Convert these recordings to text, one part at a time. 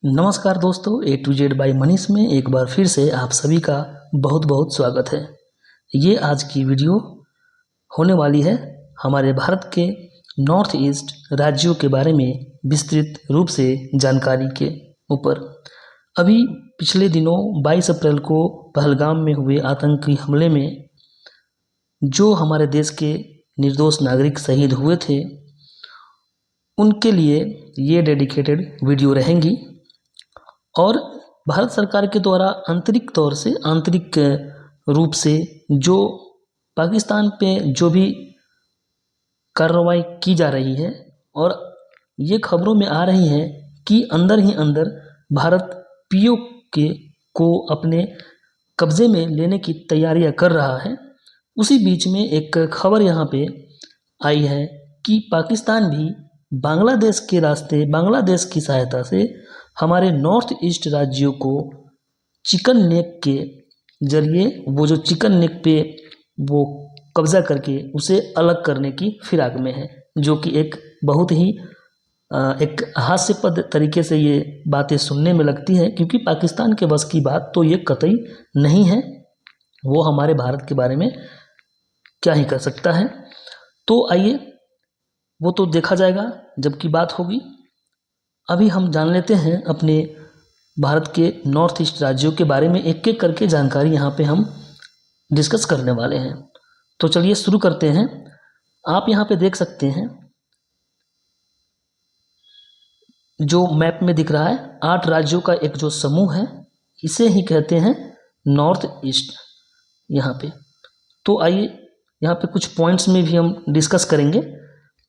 नमस्कार दोस्तों, A to Z by Manish में एक बार फिर से आप सभी का बहुत बहुत स्वागत है। ये आज की वीडियो होने वाली है हमारे भारत के नॉर्थ ईस्ट राज्यों के बारे में विस्तृत रूप से जानकारी के ऊपर। अभी पिछले दिनों 22 अप्रैल को पहलगाम में हुए आतंकी हमले में जो हमारे देश के निर्दोष नागरिक शहीद हुए थे, उनके लिए ये डेडिकेटेड वीडियो रहेंगी और भारत सरकार के द्वारा आंतरिक रूप से जो पाकिस्तान पे जो भी कार्रवाई की जा रही है और ये खबरों में आ रही है कि अंदर ही अंदर भारत पीओके को अपने कब्जे में लेने की तैयारियां कर रहा है। उसी बीच में एक खबर यहाँ पे आई है कि पाकिस्तान भी बांग्लादेश के रास्ते, बांग्लादेश की सहायता से हमारे नॉर्थ ईस्ट राज्यों को चिकन नेक के जरिए वो जो चिकन नेक पे वो कब्जा करके उसे अलग करने की फिराक में है, जो कि एक बहुत ही एक हास्यपद तरीके से ये बातें सुनने में लगती है, क्योंकि पाकिस्तान के बस की बात तो ये कतई नहीं है। वो हमारे भारत के बारे में क्या ही कर सकता है। तो आइए, वो तो देखा जाएगा जबकि बात होगी। अभी हम जान लेते हैं अपने भारत के नॉर्थ ईस्ट राज्यों के बारे में, एक एक करके जानकारी यहाँ पे हम डिस्कस करने वाले हैं। तो चलिए शुरू करते हैं। आप यहाँ पे देख सकते हैं जो मैप में दिख रहा है, 8 राज्यों का एक जो समूह है, इसे ही कहते हैं नॉर्थ ईस्ट यहाँ पे। तो आइए, यहाँ पे कुछ पॉइंट्स में भी हम डिस्कस करेंगे।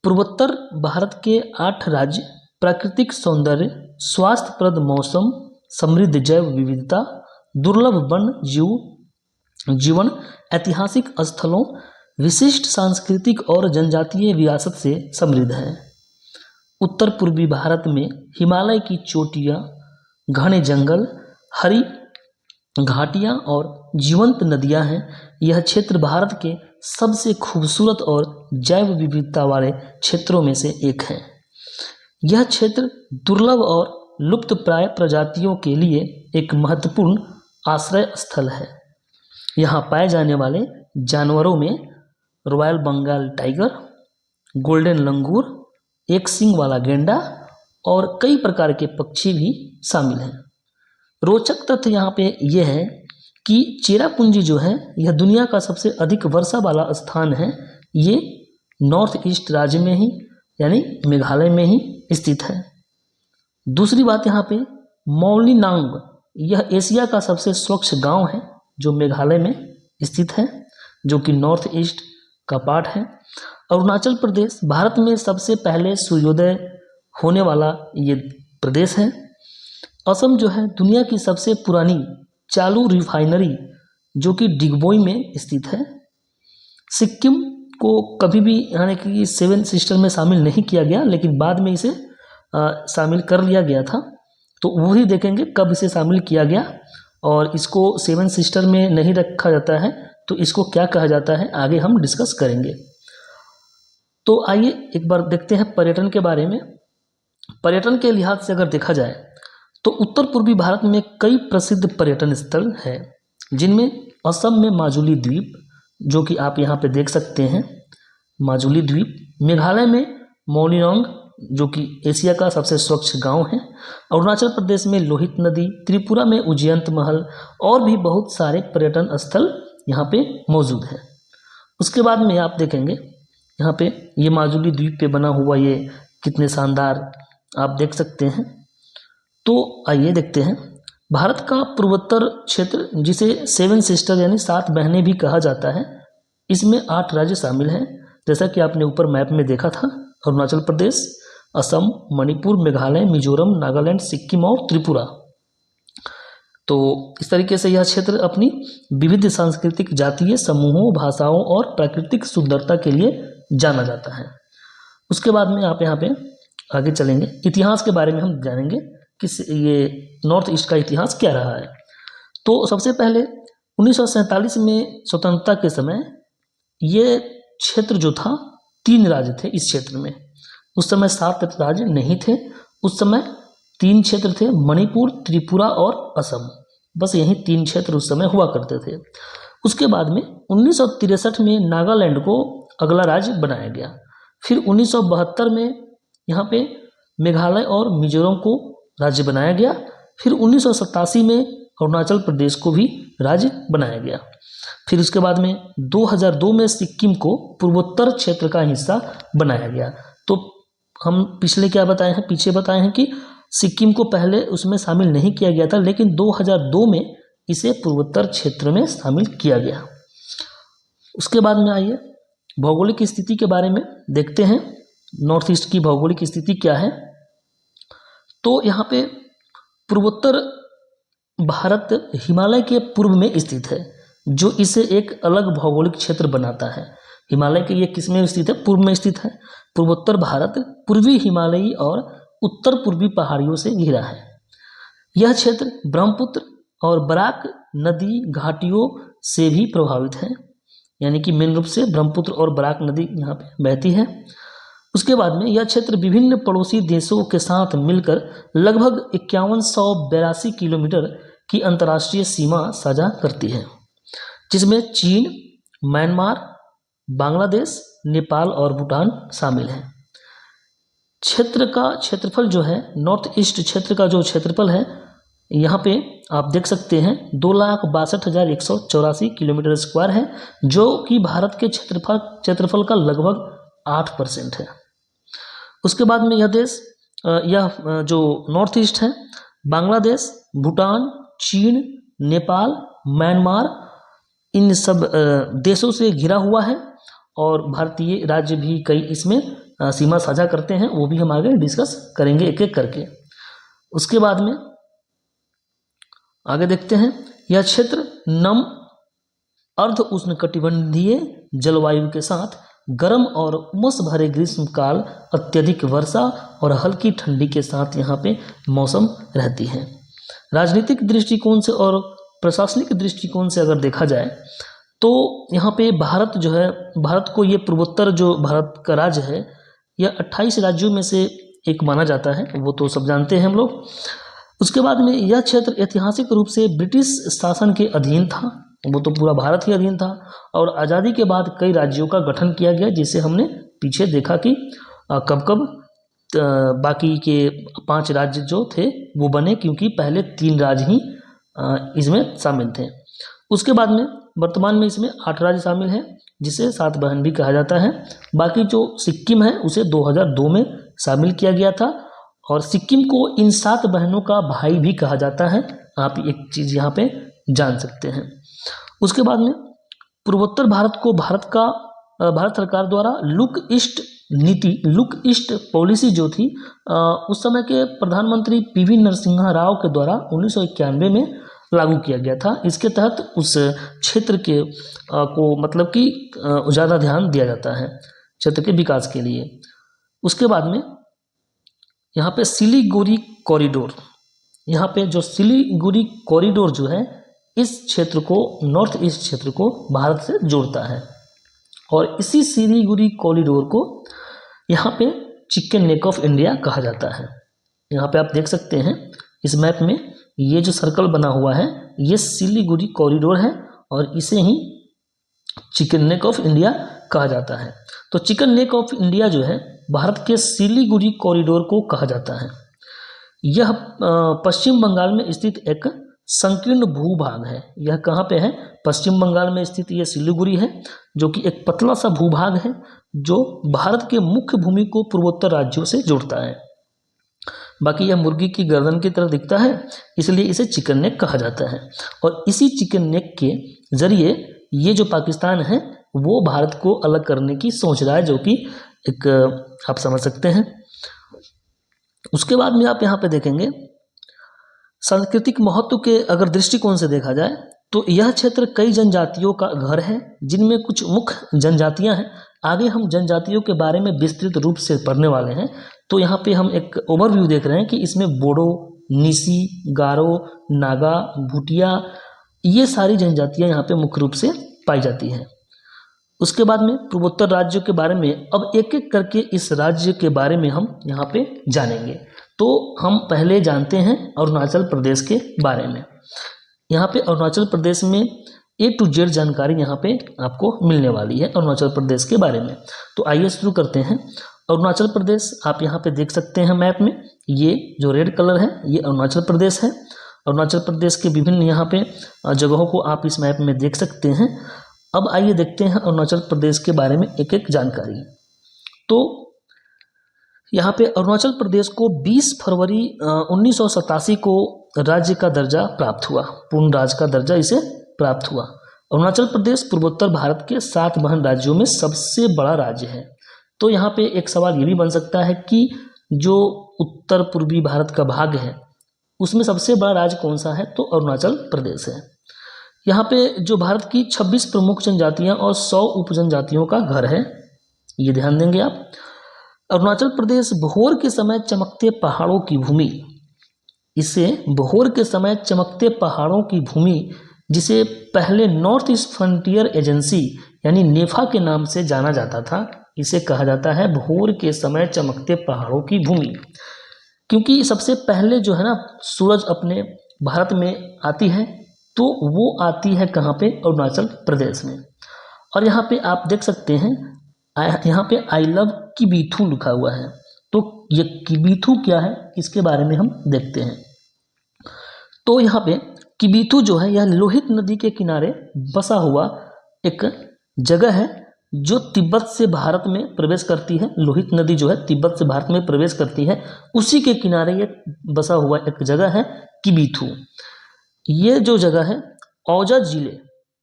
पूर्वोत्तर भारत के 8 राज्य प्राकृतिक सौंदर्य, स्वास्थ्यप्रद मौसम, समृद्ध जैव विविधता, दुर्लभ जीवन, ऐतिहासिक स्थलों, विशिष्ट सांस्कृतिक और जनजातीय विरासत से समृद्ध है। उत्तर पूर्वी भारत में हिमालय की चोटियाँ, घने जंगल, हरी घाटियाँ और जीवंत नदियाँ हैं। यह क्षेत्र भारत के सबसे खूबसूरत और जैव विविधता वाले क्षेत्रों में से एक है। यह क्षेत्र दुर्लभ और लुप्तप्राय प्रजातियों के लिए एक महत्वपूर्ण आश्रय स्थल है। यहाँ पाए जाने वाले जानवरों में रॉयल बंगाल टाइगर, गोल्डन लंगूर, एक सींग वाला गेंडा और कई प्रकार के पक्षी भी शामिल हैं। रोचक तथ्य यहाँ पे यह है कि चेरापूंजी जो है, यह दुनिया का सबसे अधिक वर्षा वाला स्थान है। ये नॉर्थ ईस्ट राज्य में ही, यानी मेघालय में ही स्थित है। दूसरी बात, यहाँ पे मौलिनांग, यह एशिया का सबसे स्वच्छ गांव है जो मेघालय में स्थित है, जो कि नॉर्थ ईस्ट का पार्ट है। अरुणाचल प्रदेश भारत में सबसे पहले सूर्योदय होने वाला ये प्रदेश है। असम जो है दुनिया की सबसे पुरानी चालू रिफाइनरी, जो कि डिगबोई में स्थित है। सिक्किम को कभी भी यानी कि 7 सिस्टर में शामिल नहीं किया गया, लेकिन बाद में इसे शामिल कर लिया गया था। तो वही देखेंगे कब इसे शामिल किया गया, और इसको 7 सिस्टर में नहीं रखा जाता है तो इसको क्या कहा जाता है, आगे हम डिस्कस करेंगे। तो आइए एक बार देखते हैं पर्यटन के बारे में। पर्यटन के लिहाज से अगर देखा जाए तो उत्तर पूर्वी भारत में कई प्रसिद्ध पर्यटन स्थल हैं, जिनमें असम में माजुली द्वीप, जो कि आप यहाँ पे देख सकते हैं, माजुली द्वीप। मेघालय में मौलिनांग, जो कि एशिया का सबसे स्वच्छ गांव है। अरुणाचल प्रदेश में लोहित नदी, त्रिपुरा में उज्जैन महल और भी बहुत सारे पर्यटन स्थल यहाँ पे मौजूद हैं। उसके बाद में आप देखेंगे यहाँ पे ये माजुली द्वीप पे बना हुआ ये कितने शानदार आप देख सकते हैं। तो आइए देखते हैं भारत का पूर्वोत्तर क्षेत्र, जिसे 7 सिस्टर यानी 7 बहनें भी कहा जाता है, इसमें 8 राज्य शामिल हैं। जैसा कि आपने ऊपर मैप में देखा था, अरुणाचल प्रदेश, असम, मणिपुर, मेघालय, मिजोरम, नागालैंड, सिक्किम और त्रिपुरा। तो इस तरीके से यह क्षेत्र अपनी विविध सांस्कृतिक, जातीय समूहों, भाषाओं और प्राकृतिक सुंदरता के लिए जाना जाता है। उसके बाद में आप यहाँ पे आगे चलेंगे, इतिहास के बारे में हम जानेंगे कि ये नॉर्थ ईस्ट का इतिहास क्या रहा है। तो सबसे पहले 1947 में स्वतंत्रता के समय ये क्षेत्र जो था, 3 राज्य थे इस क्षेत्र में। उस समय 7 राज्य नहीं थे। उस समय 3 क्षेत्र थे, मणिपुर, त्रिपुरा और असम। बस यही 3 क्षेत्र उस समय हुआ करते थे। उसके बाद में 1963 में नागालैंड को अगला राज्य बनाया गया। फिर 1972 में यहाँ पे मेघालय और मिजोरम को राज्य बनाया गया। फिर 1987 में अरुणाचल प्रदेश को भी राज्य बनाया गया। फिर उसके बाद में 2002 में सिक्किम को पूर्वोत्तर क्षेत्र का हिस्सा बनाया गया। तो हम पिछले क्या बताए हैं, पीछे बताए हैं कि सिक्किम को पहले उसमें शामिल नहीं किया गया था, लेकिन 2002 में इसे पूर्वोत्तर क्षेत्र में शामिल किया गया। उसके बाद में आइए भौगोलिक स्थिति के बारे में देखते हैं। नॉर्थ ईस्ट की भौगोलिक स्थिति क्या है। तो यहाँ पे पूर्वोत्तर भारत हिमालय के पूर्व में स्थित है, जो इसे एक अलग भौगोलिक क्षेत्र बनाता है। हिमालय के ये किस में स्थित है? पूर्व में स्थित है। पूर्वोत्तर भारत पूर्वी हिमालयी और उत्तर पूर्वी पहाड़ियों से घिरा है। यह क्षेत्र ब्रह्मपुत्र और बराक नदी घाटियों से भी प्रभावित है, यानी कि मेन रूप से ब्रह्मपुत्र और बराक नदी यहाँ पे बहती है। उसके बाद में यह क्षेत्र विभिन्न पड़ोसी देशों के साथ मिलकर लगभग 5182 किलोमीटर की अंतर्राष्ट्रीय सीमा साझा करती है, जिसमें चीन, म्यांमार, बांग्लादेश, नेपाल और भूटान शामिल हैं। क्षेत्र का क्षेत्रफल जो है, नॉर्थ ईस्ट क्षेत्र का जो क्षेत्रफल है, यहाँ पे आप देख सकते हैं 2,62,184 किलोमीटर स्क्वायर है, जो कि भारत के क्षेत्रफल का लगभग 8% है। उसके बाद में यह देश, यह जो नॉर्थ ईस्ट है, बांग्लादेश, भूटान, चीन, नेपाल, म्यांमार, इन सब देशों से घिरा हुआ है और भारतीय राज्य भी कई इसमें सीमा साझा करते हैं, वो भी हम आगे डिस्कस करेंगे एक एक करके। उसके बाद में आगे देखते हैं, यह क्षेत्र नम अर्ध उष्णकटिबंधीय जलवायु के साथ गर्म और उमस भरे ग्रीष्मकाल, अत्यधिक वर्षा और हल्की ठंडी के साथ यहाँ पे मौसम रहती है। राजनीतिक दृष्टिकोण से और प्रशासनिक दृष्टिकोण से अगर देखा जाए तो यहाँ पे भारत जो है, भारत को ये पूर्वोत्तर जो भारत का राज्य है, यह 28 राज्यों में से एक माना जाता है, वो तो सब जानते हैं हम लोग। उसके बाद में यह क्षेत्र ऐतिहासिक रूप से ब्रिटिश शासन के अधीन था, वो तो पूरा भारत ही अधीन था, और आज़ादी के बाद कई राज्यों का गठन किया गया, जिसे हमने पीछे देखा कि कब कब बाकी के 5 राज्य जो थे वो बने, क्योंकि पहले 3 राज्य ही इसमें शामिल थे। उसके बाद में वर्तमान में इसमें 8 राज्य शामिल हैं, जिसे 7 बहन भी कहा जाता है। बाकी जो सिक्किम है उसे 2002 में शामिल किया गया था, और सिक्किम को इन 7 बहनों का भाई भी कहा जाता है। आप एक चीज़ यहाँ पे जान सकते हैं। उसके बाद में पूर्वोत्तर भारत को भारत सरकार द्वारा लुक ईस्ट नीति, लुक ईस्ट पॉलिसी जो थी, उस समय के प्रधानमंत्री पीवी नरसिम्हा राव के द्वारा 1991 में लागू किया गया था। इसके तहत उस क्षेत्र के को मतलब कि ज़्यादा ध्यान दिया जाता है क्षेत्र के विकास के लिए। उसके बाद में यहाँ पे सिलीगुड़ी कॉरिडोर, यहाँ पे जो सिलीगुड़ी कॉरिडोर जो है, इस क्षेत्र को, नॉर्थ ईस्ट क्षेत्र को भारत से जोड़ता है, और इसी सिलीगुड़ी कॉरिडोर को यहाँ पे चिकन नेक ऑफ इंडिया कहा जाता है। यहाँ पे आप देख सकते हैं इस मैप में, ये जो सर्कल बना हुआ है ये सिलीगुड़ी कॉरिडोर है, और इसे ही चिकन नेक ऑफ इंडिया कहा जाता है। तो चिकन नेक ऑफ इंडिया जो है भारत के सिलीगुड़ी कॉरिडोर को कहा जाता है। यह पश्चिम बंगाल में स्थित एक संकीर्ण भूभाग है। यह कहाँ पे है? पश्चिम बंगाल में स्थित यह सिलीगुड़ी है, जो कि एक पतला सा भूभाग है जो भारत के मुख्य भूमि को पूर्वोत्तर राज्यों से जोड़ता है। बाकी यह मुर्गी की गर्दन की तरह दिखता है, इसलिए इसे चिकन नेक कहा जाता है, और इसी चिकन नेक के जरिए ये जो पाकिस्तान है वो भारत को अलग करने की सोच रहा है, जो कि एक आप समझ सकते हैं। उसके बाद में आप यहाँ पे देखेंगे सांस्कृतिक महत्व के अगर दृष्टिकोण से देखा जाए तो यह क्षेत्र कई जनजातियों का घर है, जिनमें कुछ मुख्य जनजातियां हैं। आगे हम जनजातियों के बारे में विस्तृत रूप से पढ़ने वाले हैं। तो यहाँ पे हम एक ओवरव्यू देख रहे हैं कि इसमें बोडो, निसी, गारो, नागा, भूटिया, ये सारी जनजातियां यहाँ पे मुख्य रूप से पाई जाती हैं। उसके बाद में पूर्वोत्तर राज्यों के बारे में अब एक एक करके इस राज्य के बारे में हम यहाँ पे जानेंगे। तो हम पहले जानते हैं अरुणाचल प्रदेश के बारे में। यहाँ पे अरुणाचल प्रदेश में A to Z जानकारी यहाँ पे आपको मिलने वाली है अरुणाचल प्रदेश के बारे में। तो आइए शुरू करते हैं। अरुणाचल प्रदेश आप यहाँ पे देख सकते हैं मैप में, ये जो रेड कलर है ये अरुणाचल प्रदेश है। अरुणाचल प्रदेश के विभिन्न यहाँ पे जगहों को आप इस मैप में देख सकते हैं। अब आइए देखते हैं अरुणाचल प्रदेश के बारे में एक एक जानकारी। तो यहाँ पे अरुणाचल प्रदेश को 20 फरवरी 1987 को राज्य का दर्जा प्राप्त हुआ, पूर्ण राज्य का दर्जा इसे प्राप्त हुआ। अरुणाचल प्रदेश पूर्वोत्तर भारत के 7 महान राज्यों में सबसे बड़ा राज्य है। तो यहाँ पे एक सवाल ये भी बन सकता है कि जो उत्तर पूर्वी भारत का भाग है उसमें सबसे बड़ा राज्य कौन सा है, तो अरुणाचल प्रदेश है। यहाँ पे जो भारत की 26 प्रमुख जनजातियाँ और 100 उपजनजातियों का घर है, ये ध्यान देंगे आप। अरुणाचल प्रदेश भोर के समय चमकते पहाड़ों की भूमि, इसे भोर के समय चमकते पहाड़ों की भूमि जिसे पहले नॉर्थ ईस्ट फ्रंटियर एजेंसी यानी नेफा के नाम से जाना जाता था, इसे कहा जाता है भोर के समय चमकते पहाड़ों की भूमि। क्योंकि सबसे पहले जो है ना सूरज अपने भारत में आती है, तो वो आती है कहाँ पे, अरुणाचल प्रदेश में। और यहाँ पे आप देख सकते हैं, यहाँ पे आई लव किबीथू लिखा हुआ है। तो ये किबीथू क्या है, इसके बारे में हम देखते हैं। तो यहाँ पे किबीथू जो है यह लोहित नदी के किनारे बसा हुआ एक जगह है जो तिब्बत से भारत में प्रवेश करती है। लोहित नदी जो है तिब्बत से भारत में प्रवेश करती है, उसी के किनारे ये बसा हुआ एक जगह है किबीथू। ये जो जगह है औजा जिले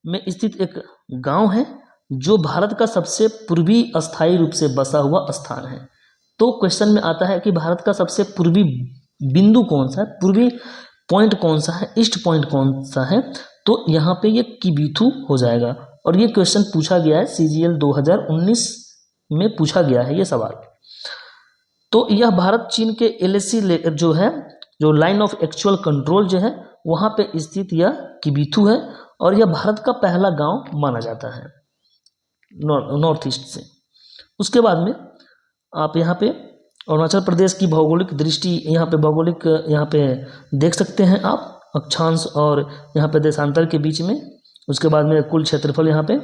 में स्थित एक गांव है जो भारत का सबसे पूर्वी अस्थायी रूप से बसा हुआ स्थान है। तो क्वेश्चन में आता है कि भारत का सबसे पूर्वी बिंदु कौन सा है, पूर्वी पॉइंट कौन सा है, ईस्ट पॉइंट कौन सा है, तो यहाँ पे ये किबीथू हो जाएगा। और ये क्वेश्चन पूछा गया है CGL 2019 में पूछा गया है ये सवाल। तो यह भारत चीन के LAC जो है, जो लाइन ऑफ एक्चुअल कंट्रोल जो है, वहाँ पे स्थित यह किबीथू है और यह भारत का पहला गांव माना जाता है नॉर्थ ईस्ट से। उसके बाद में आप यहाँ पे अरुणाचल प्रदेश की भौगोलिक दृष्टि, यहाँ पे भौगोलिक यहाँ पे देख सकते हैं आप अक्षांश और यहाँ पे देशांतर के बीच में। उसके बाद में कुल क्षेत्रफल यहाँ पे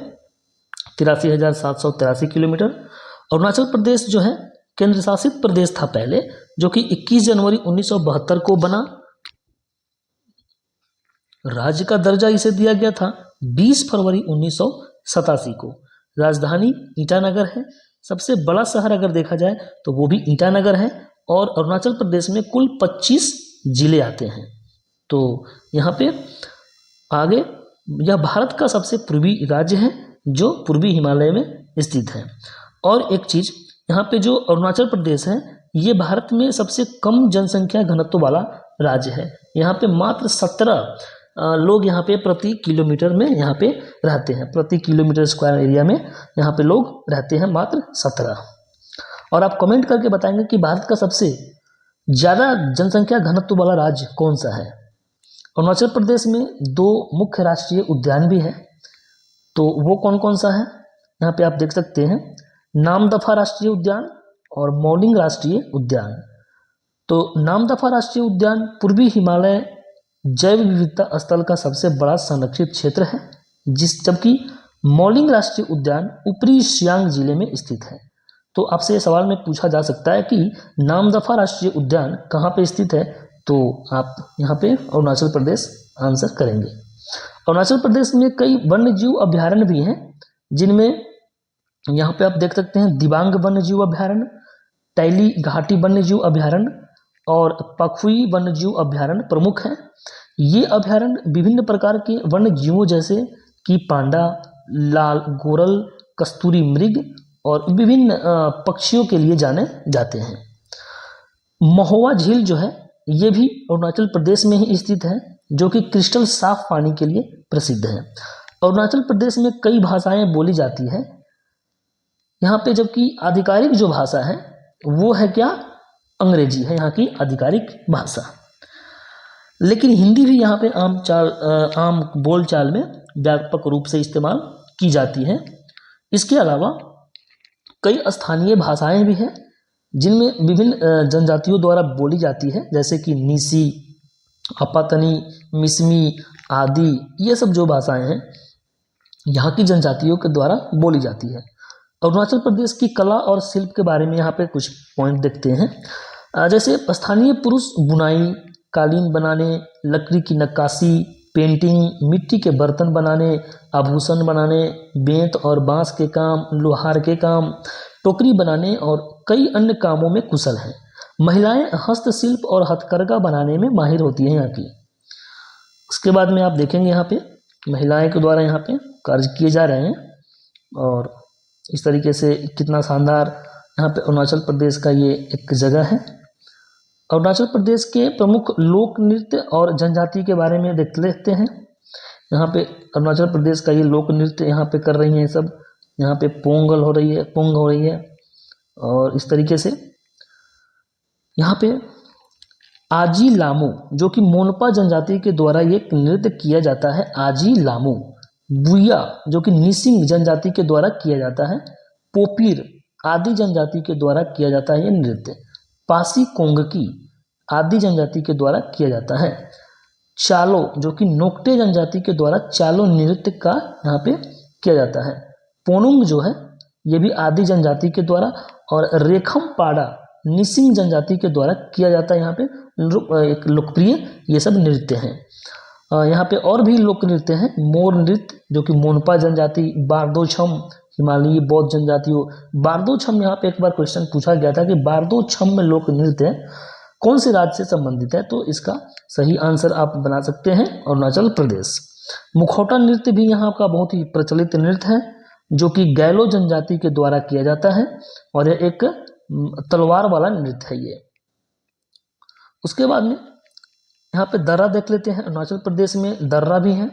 83,783 किलोमीटर। अरुणाचल प्रदेश जो है केंद्र शासित प्रदेश था पहले, जो कि 21 जनवरी 1972 को बना। राज्य का दर्जा इसे दिया गया था 20 फरवरी 1987 को। राजधानी ईटानगर है। सबसे बड़ा शहर अगर देखा जाए तो वो भी ईटानगर है। और अरुणाचल प्रदेश में कुल 25 जिले आते हैं। तो यहाँ पे आगे यह भारत का सबसे पूर्वी राज्य है जो पूर्वी हिमालय में स्थित है। और एक चीज़, यहाँ पे जो अरुणाचल प्रदेश है ये भारत में सबसे कम जनसंख्या घनत्व वाला राज्य है। यहाँ पे मात्र 17 लोग यहाँ पे प्रति किलोमीटर में यहाँ पे रहते हैं, प्रति किलोमीटर स्क्वायर एरिया में यहाँ पे लोग रहते हैं मात्र 17। और आप कमेंट करके बताएंगे कि भारत का सबसे ज़्यादा जनसंख्या घनत्व वाला राज्य कौन सा है। अरुणाचल प्रदेश में 2 मुख्य राष्ट्रीय उद्यान भी है, तो वो कौन कौन सा है यहाँ पे आप देख सकते हैं, नामदफा राष्ट्रीय उद्यान और मौलिंग राष्ट्रीय उद्यान। तो नामदफा राष्ट्रीय उद्यान पूर्वी हिमालय जैव विविधता स्थल का सबसे बड़ा संरक्षित क्षेत्र है, जबकि मौलिंग राष्ट्रीय उद्यान ऊपरी सियांग जिले में स्थित है। तो आपसे ये सवाल में पूछा जा सकता है कि नामदफा राष्ट्रीय उद्यान कहाँ पे स्थित है, तो आप यहाँ पे अरुणाचल प्रदेश आंसर करेंगे। अरुणाचल प्रदेश में कई वन्य जीव अभ्यारण्य भी हैं, जिनमें यहाँ पे आप देख सकते हैं दिबांग वन्य जीव अभ्यारण्य, टैली घाटी वन्य जीव अभ्यारण्य और पखुई वन्य जीव अभ्यारण्य प्रमुख हैं। ये अभ्यारण्य विभिन्न प्रकार के वन्य जीवों जैसे कि पांडा, लाल गोरल, कस्तूरी मृग और विभिन्न पक्षियों के लिए जाने जाते हैं। महोवा झील जो है ये भी अरुणाचल प्रदेश में ही स्थित है, जो कि क्रिस्टल साफ पानी के लिए प्रसिद्ध है। अरुणाचल प्रदेश में कई भाषाएं बोली जाती है यहाँ पे, जबकि आधिकारिक जो भाषा है वो है क्या, अंग्रेजी है यहाँ की आधिकारिक भाषा। लेकिन हिंदी भी यहाँ पे आम बोलचाल में व्यापक रूप से इस्तेमाल की जाती है। इसके अलावा कई स्थानीय भाषाएं भी हैं, जिनमें विभिन्न जनजातियों द्वारा बोली जाती है, जैसे कि नीसी, अपातनी, मिसमी आदि। ये सब जो भाषाएं हैं यहाँ की जनजातियों के द्वारा बोली जाती है। अरुणाचल प्रदेश की कला और शिल्प के बारे में यहाँ पे कुछ पॉइंट देखते हैं। जैसे स्थानीय पुरुष बुनाई, कालीन बनाने, लकड़ी की नक्काशी, पेंटिंग, मिट्टी के बर्तन बनाने, आभूषण बनाने, बेंत और बांस के काम, लोहार के काम, टोकरी बनाने और कई अन्य कामों में कुशल हैं। महिलाएं हस्तशिल्प और हथकरघा बनाने में माहिर होती हैं यहाँ की। उसके बाद में आप देखेंगे यहाँ पे महिलाएं के द्वारा यहाँ पे कार्य किए जा रहे हैं और इस तरीके से कितना शानदार यहाँ पे अरुणाचल प्रदेश का ये एक जगह है। अरुणाचल प्रदेश के प्रमुख लोक नृत्य और जनजाति के बारे में देख लेते हैं। यहाँ पे अरुणाचल प्रदेश का ये लोक नृत्य यहाँ पे कर रही हैं सब। यहाँ पे पोंग हो रही है और इस तरीके से यहाँ पे आजी लामू, जो कि मोनपा जनजाति के द्वारा ये नृत्य किया जाता है। आजी लामू। बुया, जो कि निसिंग जनजाति के द्वारा किया जाता है। पोपीर आदि जनजाति के द्वारा किया जाता है ये नृत्य। पासी कोंगकी आदि जनजाति के द्वारा किया जाता है। चालो, जो कि नोक्टे जनजाति के द्वारा चालो नृत्य का यहाँ पे किया जाता है। पोनुंग जो है ये भी आदि जनजाति के द्वारा, और रेखम पाड़ा निसिंग जनजाति के द्वारा किया जाता है। यहाँ पे एक लोकप्रिय ये सब नृत्य हैं। यहाँ पे और भी लोक नृत्य हैं। मोर नृत्य, जो कि मोनपा जनजाति, बारदोछम हिमालयी बौद्ध जनजातियों। बारदोछम, यहाँ पे एक बार क्वेश्चन पूछा गया था कि बारदोछम में लोक नृत्य कौन से राज्य से संबंधित है, तो इसका सही आंसर आप बना सकते हैं अरुणाचल प्रदेश। मुखौटा नृत्य भी यहाँ का बहुत ही प्रचलित नृत्य है, जो कि गैलो जनजाति के द्वारा किया जाता है और यह एक तलवार वाला नृत्य है ये। उसके बाद में यहाँ पे दर्रा देख लेते हैं। अरुणाचल प्रदेश में दर्रा भी है।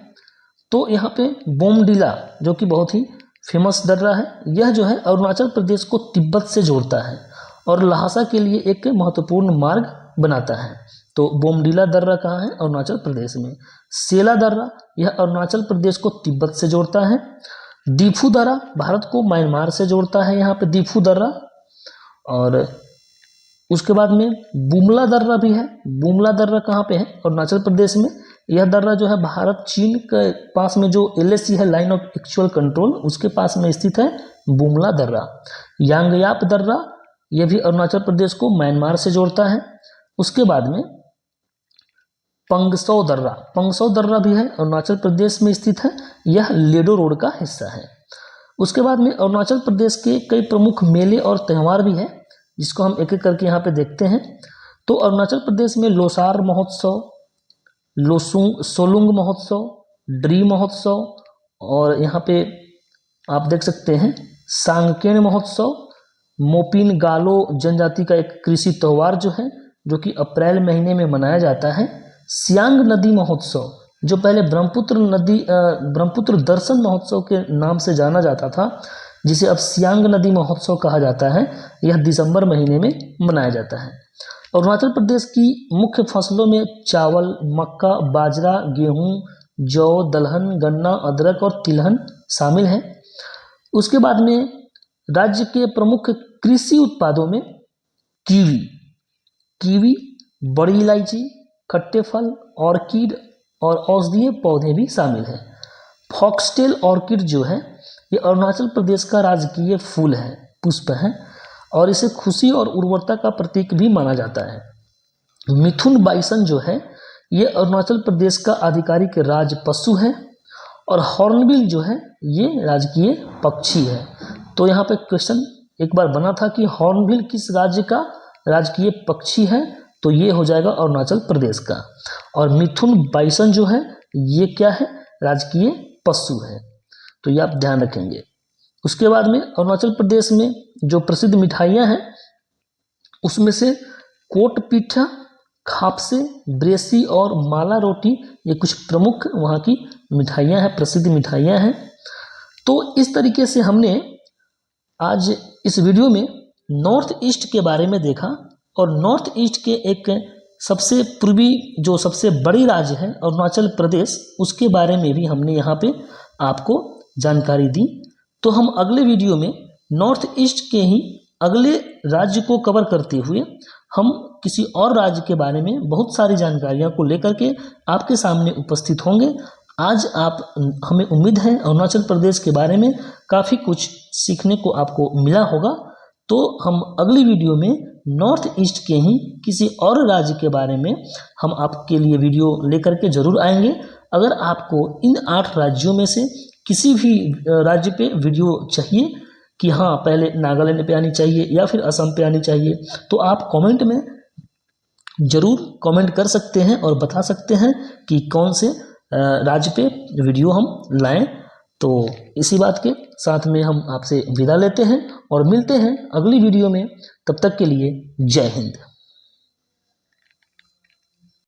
तो यहाँ पे बोमडिला, जो कि बहुत ही फेमस दर्रा है, यह जो है अरुणाचल प्रदेश को तिब्बत से जोड़ता है और लहासा के लिए एक महत्वपूर्ण मार्ग बनाता है। तो बोमडिला दर्रा कहाँ है? अरुणाचल प्रदेश में। सेला दर्रा, यह अरुणाचल प्रदेश को तिब्बत से जोड़ता है। दीफू दर्रा भारत को म्यांमार से जोड़ता है, यहाँ पे दीफू दर्रा। और उसके बाद में बुमला दर्रा भी है। बुमला दर्रा कहाँ पे है? अरुणाचल प्रदेश में। यह दर्रा जो है भारत चीन के पास में जो LAC है, लाइन ऑफ एक्चुअल कंट्रोल, उसके पास में स्थित है बुमला दर्रा। यांगयाप दर्रा, यह भी अरुणाचल प्रदेश को म्यांमार से जोड़ता है। उसके बाद में पंगसौ दर्रा भी है, अरुणाचल प्रदेश में स्थित है। यह लेडो रोड का हिस्सा है। उसके बाद में अरुणाचल प्रदेश के कई प्रमुख मेले और त्यौहार भी हैं, जिसको हम एक एक करके यहाँ पे देखते हैं। तो अरुणाचल प्रदेश में लोसार महोत्सव, सोलुंग महोत्सव, ड्री महोत्सव, और यहाँ पे आप देख सकते हैं सांगकेन महोत्सव, मोपिन गालो जनजाति का एक कृषि त्यौहार जो है, जो कि अप्रैल महीने में मनाया जाता है। सियांग नदी महोत्सव, जो पहले ब्रह्मपुत्र दर्शन महोत्सव के नाम से जाना जाता था, जिसे अब सियांग नदी महोत्सव कहा जाता है, यह दिसंबर महीने में मनाया जाता है। अरुणाचल प्रदेश की मुख्य फसलों में चावल, मक्का, बाजरा, गेहूं, जौ, दलहन, गन्ना, अदरक और तिलहन शामिल हैं। उसके बाद में राज्य के प्रमुख कृषि उत्पादों में कीवी, बड़ी इलायची, खट्टे फल, ऑर्किड और औषधीय पौधे भी शामिल हैं। फॉक्सटेल ऑर्किड जो है ये अरुणाचल प्रदेश का राजकीय फूल है, पुष्प है, और इसे खुशी और उर्वरता का प्रतीक भी माना जाता है। मिथुन बाइसन जो है ये अरुणाचल प्रदेश का आधिकारिक राज पशु है, और हॉर्नबिल जो है ये राजकीय पक्षी है। तो यहाँ पे क्वेश्चन एक बार बना था कि हॉर्नबिल किस राज्य का राजकीय पक्षी है, तो ये हो जाएगा अरुणाचल प्रदेश का। और मिथुन बाइसन जो है ये क्या है? राजकीय पशु है। तो ये आप ध्यान रखेंगे। उसके बाद में अरुणाचल प्रदेश में जो प्रसिद्ध मिठाइयाँ हैं उसमें से कोट पीठा, खापसे, ब्रेसी और माला रोटी, ये कुछ प्रमुख वहाँ की मिठाइयाँ हैं, प्रसिद्ध मिठाइयाँ हैं। तो इस तरीके से हमने आज इस वीडियो में नॉर्थ ईस्ट के बारे में देखा, और नॉर्थ ईस्ट के एक सबसे पूर्वी जो सबसे बड़ी राज्य है अरुणाचल प्रदेश, उसके बारे में भी हमने यहाँ पे आपको जानकारी दी। तो हम अगले वीडियो में नॉर्थ ईस्ट के ही अगले राज्य को कवर करते हुए हम किसी और राज्य के बारे में बहुत सारी जानकारियों को लेकर के आपके सामने उपस्थित होंगे। आज हमें उम्मीद है अरुणाचल प्रदेश के बारे में काफ़ी कुछ सीखने को आपको मिला होगा। तो हम अगली वीडियो में नॉर्थ ईस्ट के ही किसी और राज्य के बारे में हम आपके लिए वीडियो लेकर के जरूर आएंगे। अगर आपको इन 8 राज्यों में से किसी भी राज्य पे वीडियो चाहिए कि हाँ पहले नागालैंड पे आनी चाहिए या फिर असम पे आनी चाहिए, तो आप कमेंट में ज़रूर कमेंट कर सकते हैं और बता सकते हैं कि कौन से राज्य पे वीडियो हम लाएं। तो इसी बात के साथ में हम आपसे विदा लेते हैं और मिलते हैं अगली वीडियो में। तब तक के लिए जय हिंद।